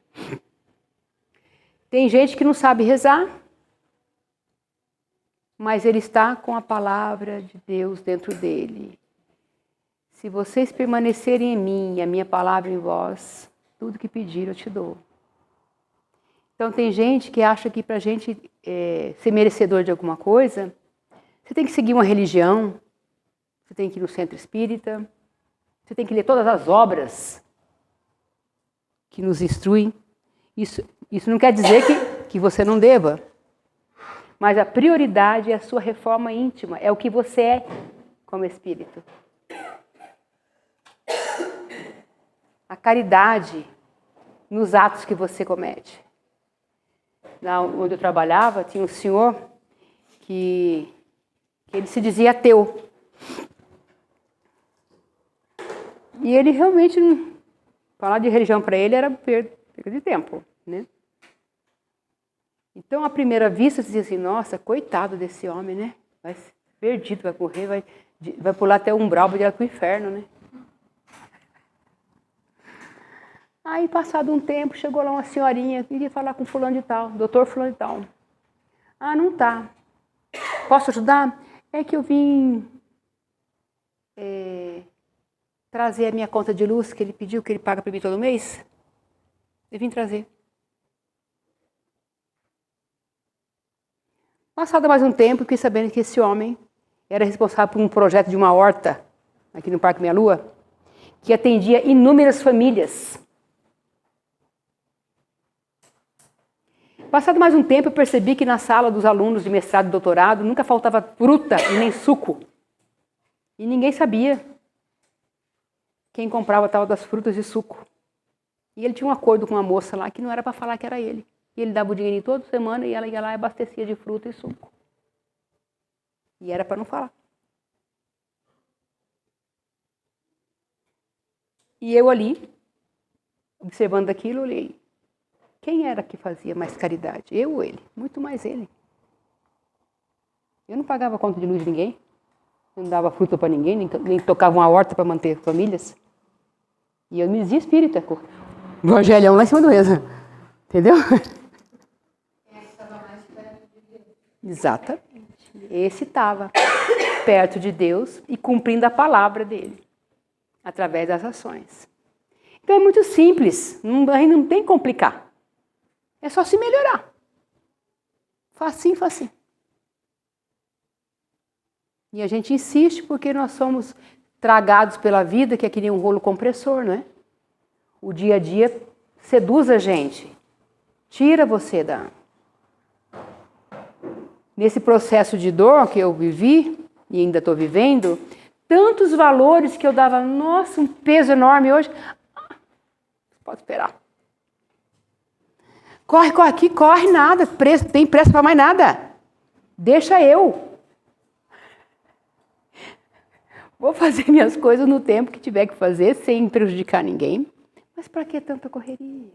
Tem gente que não sabe rezar, mas ele está com a palavra de Deus dentro dele. Se vocês permanecerem em mim e a minha palavra em vós, tudo que pedir eu te dou. Então tem gente que acha que para a gente ser merecedor de alguma coisa, você tem que seguir uma religião, você tem que ir no centro espírita, você tem que ler todas as obras que nos instruem. Isso não quer dizer que você não deva, mas a prioridade é a sua reforma íntima, é o que você é como espírito. A caridade nos atos que você comete. Lá onde eu trabalhava, tinha um senhor que ele se dizia ateu. E ele realmente, falar de religião para ele era perda de tempo, né? Então, à primeira vista, você dizia assim, nossa, coitado desse homem, né? Vai ser perdido, vai morrer, vai pular até o umbral, vai direto para o inferno, né? Aí, passado um tempo, chegou lá uma senhorinha, queria falar com fulano de tal, doutor fulano de tal. Ah, não tá. Posso ajudar? É que eu vim trazer a minha conta de luz, que ele pediu, que ele paga para mim todo mês. Eu vim trazer. Passado mais um tempo, fiquei sabendo que esse homem era responsável por um projeto de uma horta, aqui no Parque Meia Lua, que atendia inúmeras famílias. Passado mais um tempo, eu percebi que na sala dos alunos de mestrado e doutorado nunca faltava fruta e nem suco. E ninguém sabia quem comprava tal das frutas e suco. E ele tinha um acordo com uma moça lá que não era para falar que era ele. E ele dava o dinheirinho toda semana e ela ia lá e abastecia de fruta e suco. E era para não falar. E eu ali, observando aquilo, olhei. Quem era que fazia mais caridade? Eu ou ele? Muito mais ele. Eu não pagava conta de luz de ninguém. Não dava fruta para ninguém, nem tocava uma horta para manter famílias. E eu me dizia espírita. O evangelhão lá em cima do mesa. Entendeu? Exatamente. Esse estava perto de Deus e cumprindo a palavra dele, através das ações. Então é muito simples, não tem que complicar. É só se melhorar. Facinho, facinho. E a gente insiste porque nós somos tragados pela vida, que é que nem um rolo compressor, não é? O dia a dia seduz a gente, tira você da... Nesse processo de dor que eu vivi, e ainda estou vivendo, tantos valores que eu dava, nossa, um peso enorme hoje, pode esperar. Corre, corre aqui, corre nada, tem pressa para mais nada. Deixa eu. Vou fazer minhas coisas no tempo que tiver que fazer, sem prejudicar ninguém. Mas para que tanta correria?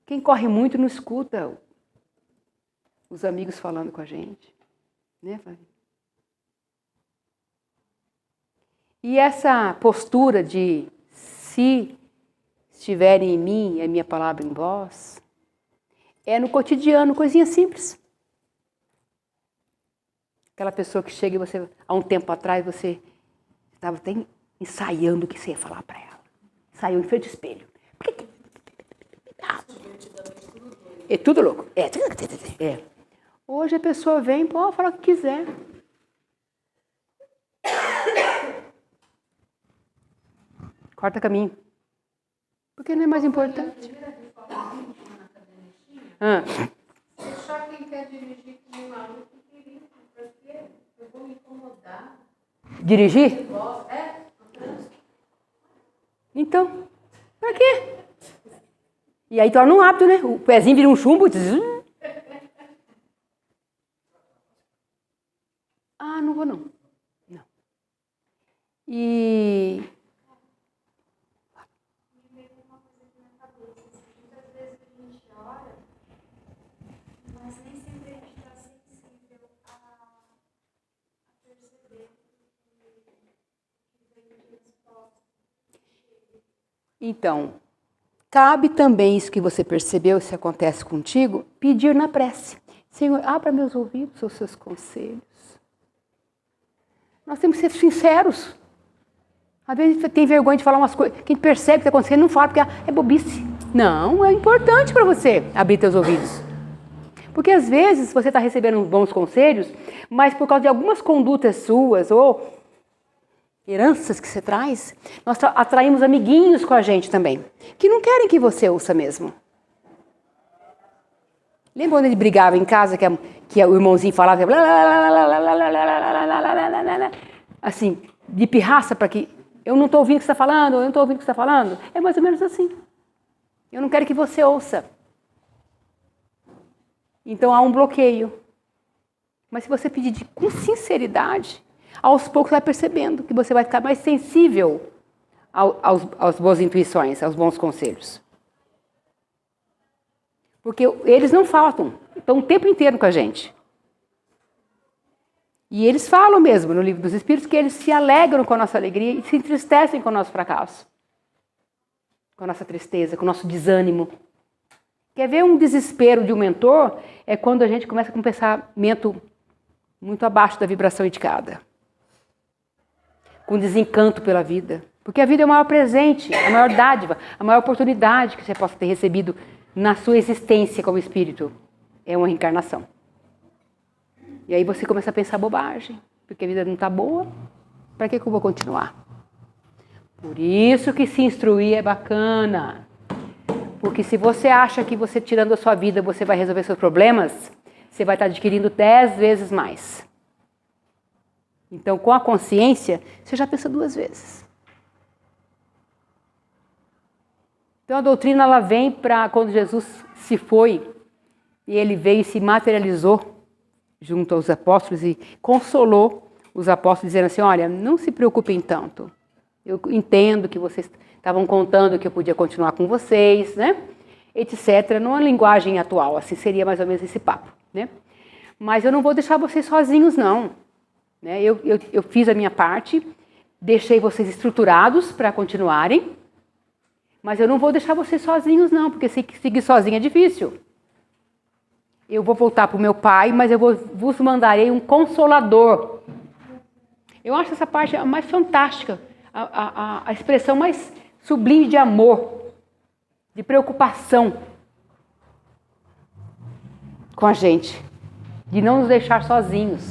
Quem corre muito não escuta os amigos falando com a gente. Né, Fábio? E essa postura de se estiverem em mim, é minha palavra em vós, é no cotidiano, coisinha simples. Aquela pessoa que chega e você, há um tempo atrás, você estava até ensaiando o que você ia falar para ela. Saiu em frente ao espelho. É tudo louco. É. Hoje a pessoa vem, pode falar o que quiser. Corta caminho. Porque não é mais importante. Você só quem quer dirigir com um maluco que dirige, porque eu vou me incomodar. Dirigir? É, no trânsito. Então, pra quê? E aí torna um hábito, né? O pezinho vira um chumbo. Ah, não vou não. Não. E... Muitas vezes a gente ora, mas nem sempre a gente está sensível a perceber que vem de resposta. Então, cabe também isso que você percebeu, se acontece contigo, pedir na prece. Senhor, abra meus ouvidos aos seus conselhos. Nós temos que ser sinceros. Às vezes tem vergonha de falar umas coisas. Quem percebe o que está acontecendo não fala, porque é bobice. Não, é importante para você abrir seus ouvidos. Porque às vezes você está recebendo bons conselhos, mas por causa de algumas condutas suas ou heranças que você traz, nós atraímos amiguinhos com a gente também, que não querem que você ouça mesmo. Lembra quando ele brigava em casa, que o irmãozinho falava assim, de pirraça para que eu não estou ouvindo o que você está falando, eu não estou ouvindo o que você está falando? É mais ou menos assim. Eu não quero que você ouça. Então há um bloqueio. Mas se você pedir com sinceridade, aos poucos vai percebendo que você vai ficar mais sensível às boas intuições, aos bons conselhos. Porque eles não faltam, estão o tempo inteiro com a gente. E eles falam mesmo no Livro dos Espíritos que eles se alegram com a nossa alegria e se entristecem com o nosso fracasso. Com a nossa tristeza, com o nosso desânimo. Quer ver um desespero de um mentor? É quando a gente começa com um pensamento muito abaixo da vibração indicada. Com desencanto pela vida. Porque a vida é o maior presente, a maior dádiva, a maior oportunidade que você possa ter recebido na sua existência como espírito. É uma reencarnação. E aí você começa a pensar bobagem, porque a vida não está boa, para que eu vou continuar? Por isso que se instruir é bacana. Porque se você acha que você tirando a sua vida você vai resolver seus problemas, você vai estar adquirindo 10 vezes mais. Então, com a consciência, você já pensa 2 vezes. Então, a doutrina ela vem para quando Jesus se foi, e ele veio e se materializou junto aos apóstolos e consolou os apóstolos, dizendo assim, olha, não se preocupem tanto. Eu entendo que vocês estavam contando que eu podia continuar com vocês, né? Etc. Numa linguagem atual, assim seria mais ou menos esse papo, né? Mas eu não vou deixar vocês sozinhos, não. Né? Eu fiz a minha parte, deixei vocês estruturados para continuarem, mas eu não vou deixar vocês sozinhos, não, porque seguir sozinho é difícil. Eu vou voltar para o meu pai, mas eu vos mandarei um consolador. Eu acho essa parte a mais fantástica, a expressão mais sublime de amor, de preocupação com a gente, de não nos deixar sozinhos.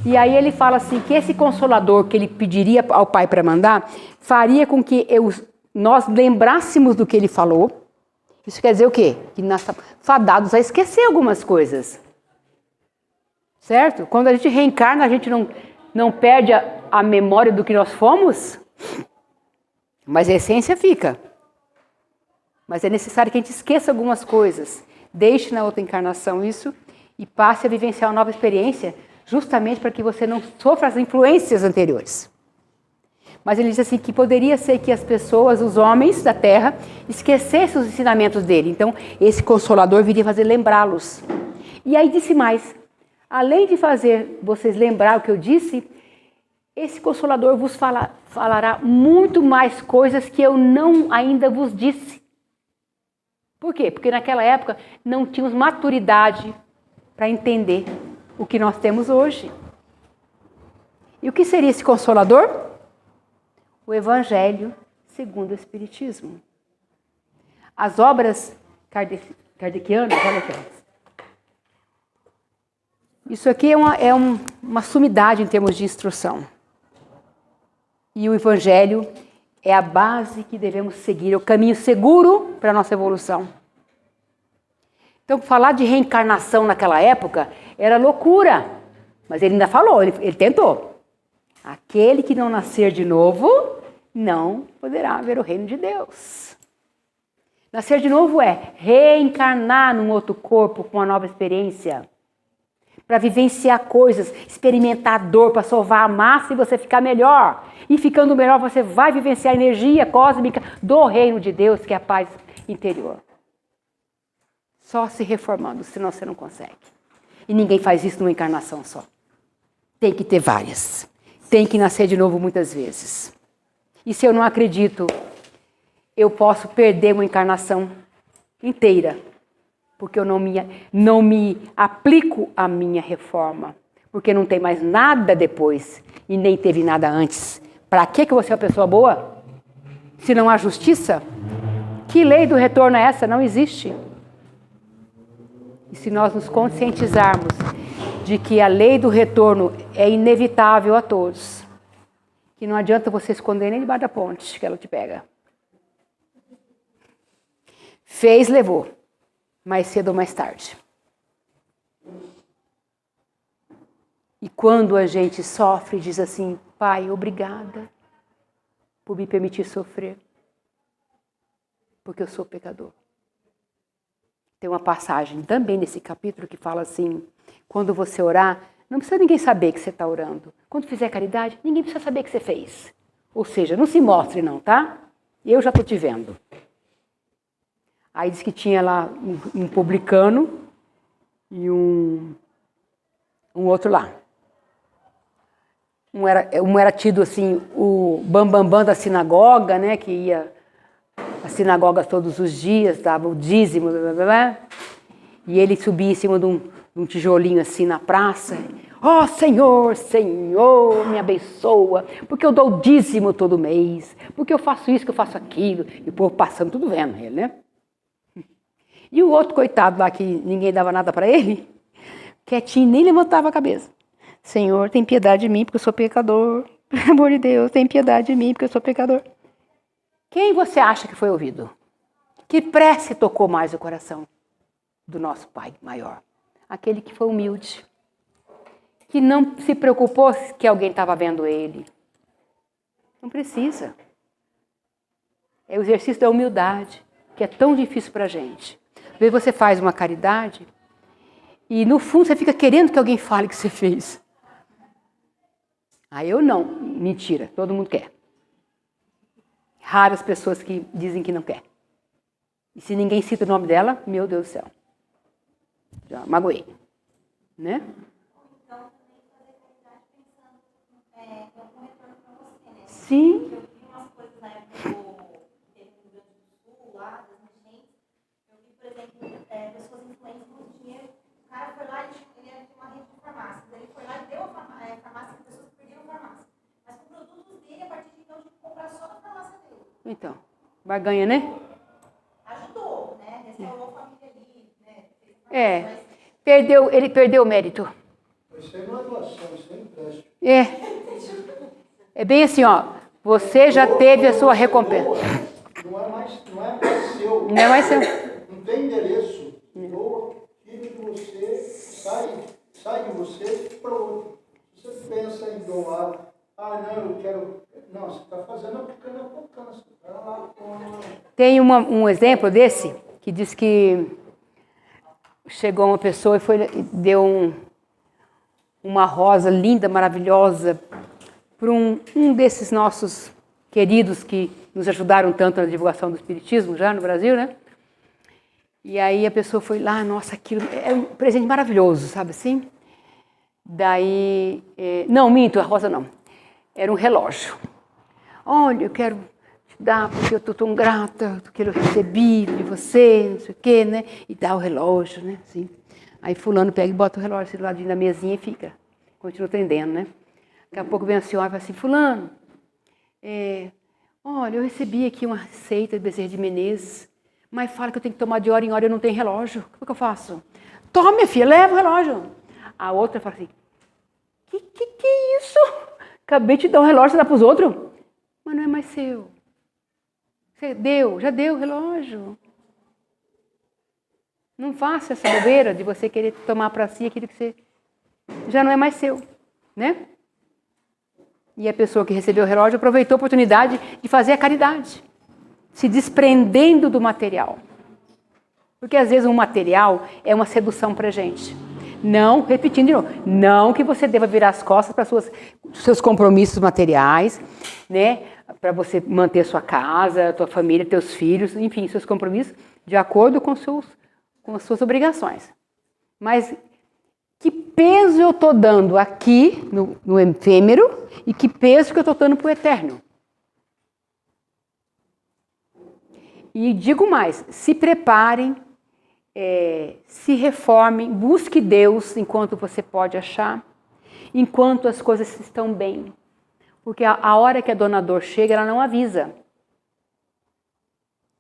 E aí ele fala assim, que esse consolador que ele pediria ao pai para mandar, faria com que nós lembrássemos do que ele falou. Isso quer dizer o quê? Que nós estamos fadados a esquecer algumas coisas. Certo? Quando a gente reencarna, a gente não perde a memória do que nós fomos, mas a essência fica. Mas é necessário que a gente esqueça algumas coisas, deixe na outra encarnação isso e passe a vivenciar uma nova experiência, justamente para que você não sofra as influências anteriores. Mas ele diz assim que poderia ser que as pessoas, os homens da Terra, esquecessem os ensinamentos dele. Então, esse Consolador viria fazer lembrá-los. E aí disse mais, além de fazer vocês lembrar o que eu disse, esse Consolador vos falará muito mais coisas que eu não ainda vos disse. Por quê? Porque naquela época não tínhamos maturidade para entender o que nós temos hoje. E o que seria esse Consolador? O Evangelho segundo o Espiritismo. As obras kardecianas, olha aqui. Isso aqui é uma sumidade em termos de instrução. E o Evangelho é a base que devemos seguir, é o caminho seguro para a nossa evolução. Então, falar de reencarnação naquela época era loucura. Mas ele ainda falou, ele tentou. Aquele que não nascer de novo, não poderá ver o reino de Deus. Nascer de novo é reencarnar num outro corpo com uma nova experiência. Para vivenciar coisas, experimentar dor, para sovar a massa e você ficar melhor. E ficando melhor, você vai vivenciar a energia cósmica do reino de Deus, que é a paz interior. Só se reformando, senão você não consegue. E ninguém faz isso numa encarnação só. Tem que ter várias. Tem que nascer de novo muitas vezes. E se eu não acredito, eu posso perder uma encarnação inteira, porque eu não me aplico à minha reforma, porque não tem mais nada depois e nem teve nada antes. Para que você é uma pessoa boa? Se não há justiça? Que lei do retorno é essa? Não existe. E se nós nos conscientizarmos de que a lei do retorno é inevitável a todos, que não adianta você esconder nem debaixo da ponte, que ela te pega. Fez, levou. Mais cedo ou mais tarde. E quando a gente sofre, diz assim, Pai, obrigada por me permitir sofrer, porque eu sou pecador. Tem uma passagem também nesse capítulo que fala assim, quando você orar, não precisa ninguém saber que você está orando. Quando fizer caridade, ninguém precisa saber que você fez. Ou seja, não se mostre não, tá? Eu já estou te vendo. Aí diz que tinha lá um publicano e um outro lá. Um era tido assim, o bambambam da sinagoga, né, que ia às sinagogas todos os dias, dava o dízimo, blá, blá, blá, e ele subia em cima de um tijolinho assim na praça. Ó, Senhor, Senhor, me abençoa, porque eu dou o dízimo todo mês, porque eu faço isso, que eu faço aquilo, e o povo passando tudo vendo ele, né? E o outro coitado lá, que ninguém dava nada para ele, quietinho, nem levantava a cabeça. Senhor, tem piedade de mim, porque eu sou pecador. Pelo amor de Deus, tem piedade de mim, porque eu sou pecador. Quem você acha que foi ouvido? Que prece tocou mais o coração do nosso Pai maior? Aquele que foi humilde. Que não se preocupou que alguém estava vendo ele. Não precisa. É o exercício da humildade, que é tão difícil para a gente. Às vezes você faz uma caridade e no fundo você fica querendo que alguém fale que você fez. Ah, eu não. Mentira, todo mundo quer. Raras pessoas que dizem que não quer. E se ninguém cita o nome dela, meu Deus do céu. Já magoei. Né? Então, também fazer caridade pensando em algum retorno para você, né? Sim. Eu vi umas coisas na época do Rio Grande do Sul, lá, das enchentes. Eu vi, por exemplo, pessoas influentes com muito dinheiro. O cara foi lá, ele tinha uma rede de farmácias. Ele foi lá e deu a farmácia para pessoas que perderam farmácia. Mas com produtos dele, a partir de então, tinha que comprar só na farmácia dele. Então, barganha, né? Ajudou, né? Restaurou a família ali, né? Ele perdeu o mérito. Isso aí não é doação, isso é empréstimo. É bem assim, ó. Você já teve a sua recompensa. Não é mais seu. Não é mais seu. Não tem endereço. Doa, tira de você, sai de você para o outro. Você pensa em doar, não, eu quero. Não, você está fazendo a pequena. Você está lá. Tem um exemplo desse que diz que chegou uma pessoa e deu uma rosa linda, maravilhosa, para um desses nossos queridos que nos ajudaram tanto na divulgação do Espiritismo já no Brasil, né? E aí a pessoa foi lá, nossa, aquilo é um presente maravilhoso, sabe assim? Daí, não, minto, a rosa não. Era um relógio. Olha, eu quero te dar porque eu estou tão grata do que eu recebi de você, não sei o quê, né? E dá o relógio, né? Assim. Aí fulano pega e bota o relógio assim, do ladinho da mesinha e fica. Continua atendendo, né? Daqui a pouco vem a senhora e fala assim, fulano, olha, eu recebi aqui uma receita de Bezerra de Menezes, mas fala que eu tenho que tomar de hora em hora e eu não tenho relógio. Como é que eu faço? Toma, minha filha, leva o relógio. A outra fala assim, que é isso? Acabei de te dar um relógio, você dá para os outros? Mas não é mais seu. Você já deu o relógio. Não faça essa bobeira de você querer tomar para si aquilo que você já não é mais seu, né? E a pessoa que recebeu o relógio aproveitou a oportunidade de fazer a caridade, se desprendendo do material. Porque às vezes o material é uma sedução para a gente. Não, repetindo de novo, não que você deva virar as costas para seus compromissos materiais, né? Para você manter a sua casa, a tua família, teus filhos, enfim, seus compromissos de acordo com as suas obrigações. Mas que peso eu estou dando aqui no efêmero e que peso que eu estou dando para o eterno? E digo mais, se preparem, se reformem, busque Deus enquanto você pode achar, enquanto as coisas estão bem. Porque a hora que a dona Dor chega, ela não avisa.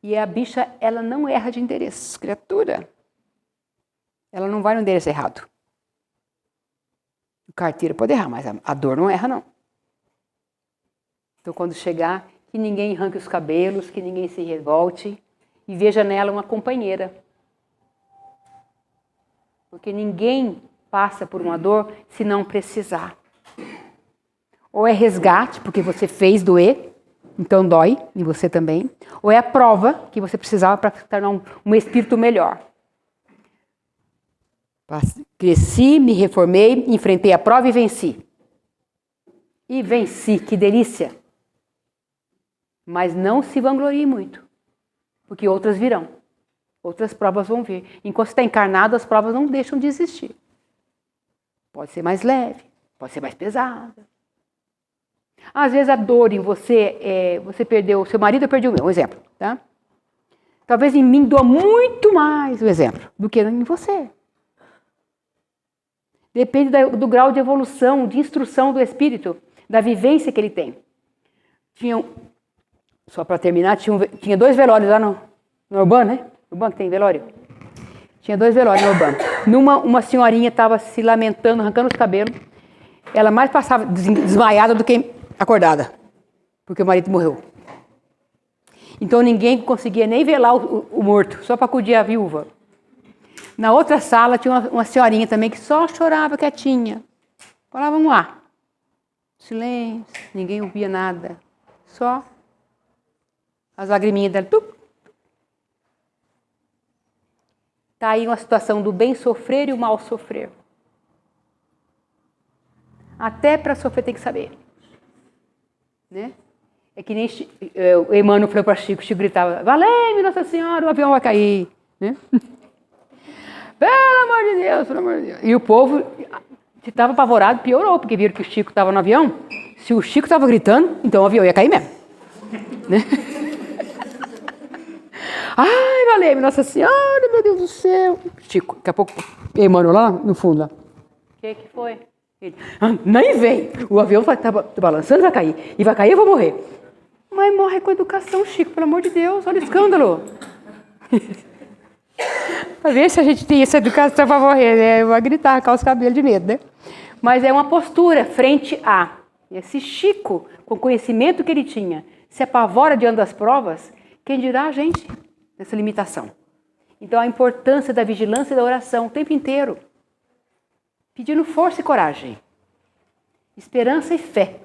E a bicha, ela não erra de endereço, criatura. Ela não vai no endereço errado. O carteiro pode errar, mas a dor não erra, não. Então, quando chegar, que ninguém arranque os cabelos, que ninguém se revolte e veja nela uma companheira. Porque ninguém passa por uma dor se não precisar. Ou é resgate, porque você fez doer, então dói, e você também. Ou é a prova que você precisava para tornar um espírito melhor. Cresci, me reformei, enfrentei a prova e venci. E venci, que delícia! Mas não se vanglorie muito, porque outras virão. Outras provas vão vir. Enquanto você está encarnado, as provas não deixam de existir. Pode ser mais leve, pode ser mais pesada. Às vezes a dor em você, você perdeu o seu marido, eu perdi o meu, um exemplo. Tá? Talvez em mim doa muito mais o exemplo do que em você. Depende do grau de evolução, de instrução do espírito, da vivência que ele tem. Só para terminar, tinha 2 velórios lá no Urbano, né? No Urbano que tem velório. Tinha 2 velórios no Urbano. Uma senhorinha estava se lamentando, arrancando os cabelos. Ela mais passava desmaiada do que acordada, porque o marido morreu. Então ninguém conseguia nem velar o morto, só para acudir a viúva. Na outra sala tinha uma senhorinha também que só chorava quietinha. Falava, vamos lá. Silêncio, ninguém ouvia nada. Só as lagriminhas dela. Está aí uma situação do bem sofrer e o mal sofrer. Até para sofrer tem que saber. Né? É que nem o Emmanuel falou para Chico gritava, valei-me, Nossa Senhora, o avião vai cair. Né? Pelo amor de Deus, pelo amor de Deus. E o povo estava apavorado, piorou, porque viram que o Chico estava no avião. Se o Chico estava gritando, então o avião ia cair mesmo. Né? Ai, valeu-me, Nossa Senhora, meu Deus do céu. Chico, daqui a pouco, Emmanuel lá no fundo. Lá. O que foi? Ele, nem vem. O avião está balançando, vai cair. E vai cair, eu vou morrer. Mas morre com educação, Chico, pelo amor de Deus. Olha o escândalo. Para ver se a gente tem essa educação para morrer, né? Eu vou gritar, arrancar os cabelos de medo, né? Mas é uma postura frente a. Esse Chico, com o conhecimento que ele tinha, se apavora diante das provas, quem dirá a gente nessa limitação? Então a importância da vigilância e da oração o tempo inteiro. Pedindo força e coragem. Esperança e fé.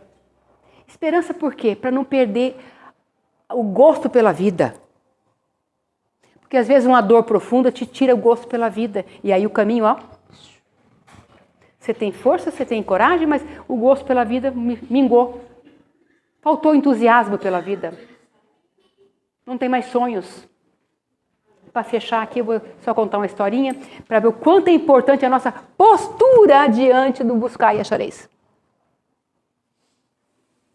Esperança por quê? Para não perder o gosto pela vida. Porque às vezes uma dor profunda te tira o gosto pela vida. E aí o caminho, ó. Você tem força, você tem coragem, mas o gosto pela vida mingou. Faltou entusiasmo pela vida. Não tem mais sonhos. Para fechar aqui, eu vou só contar uma historinha para ver o quanto é importante a nossa postura diante do buscar e achareis.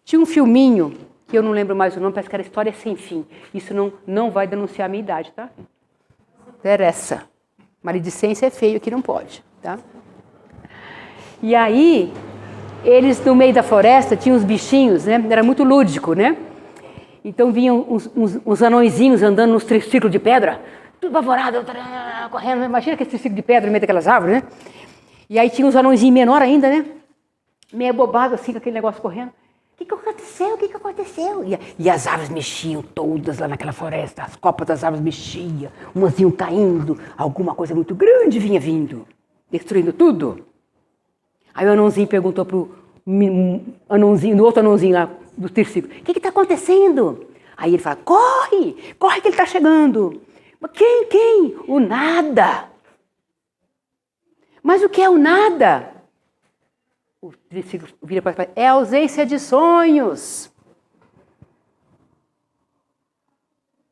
Tinha um filminho, que eu não lembro mais o nome, parece que era História Sem Fim. Isso não vai denunciar a minha idade, tá? Interessa. Maledicência é feio, aqui não pode, tá? E aí, eles no meio da floresta tinham uns bichinhos, né? Era muito lúdico, né? Então vinham uns anõezinhos andando nos triciclos de pedra, tudo apavorado, correndo. Imagina aquele triciclo de pedra no meio daquelas árvores, né? E aí tinha uns anõezinhos menor ainda, né? Meio bobado assim, com aquele negócio correndo. O que aconteceu? O que aconteceu? E as árvores mexiam todas lá naquela floresta, as copas das árvores mexiam, umas iam caindo, alguma coisa muito grande vinha vindo, destruindo tudo. Aí o anãozinho perguntou pro anãozinho, do outro anãozinho lá do triciclo, o que está acontecendo? Aí ele fala, corre que ele está chegando. Mas quem? O nada. Mas o que é o nada? O triciclo vira para trás, é a ausência de sonhos.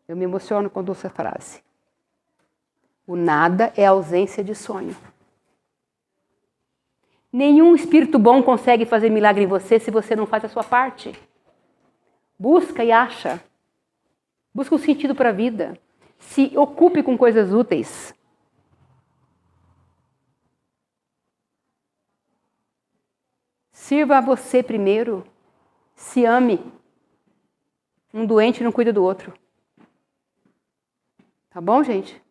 Eu me emociono quando ouço essa frase. O nada é a ausência de sonho. Nenhum espírito bom consegue fazer milagre em você se você não faz a sua parte. Busca e acha. Busca um sentido para a vida. Se ocupe com coisas úteis. Sirva a você primeiro. Se ame. Um doente não cuida do outro. Tá bom, gente?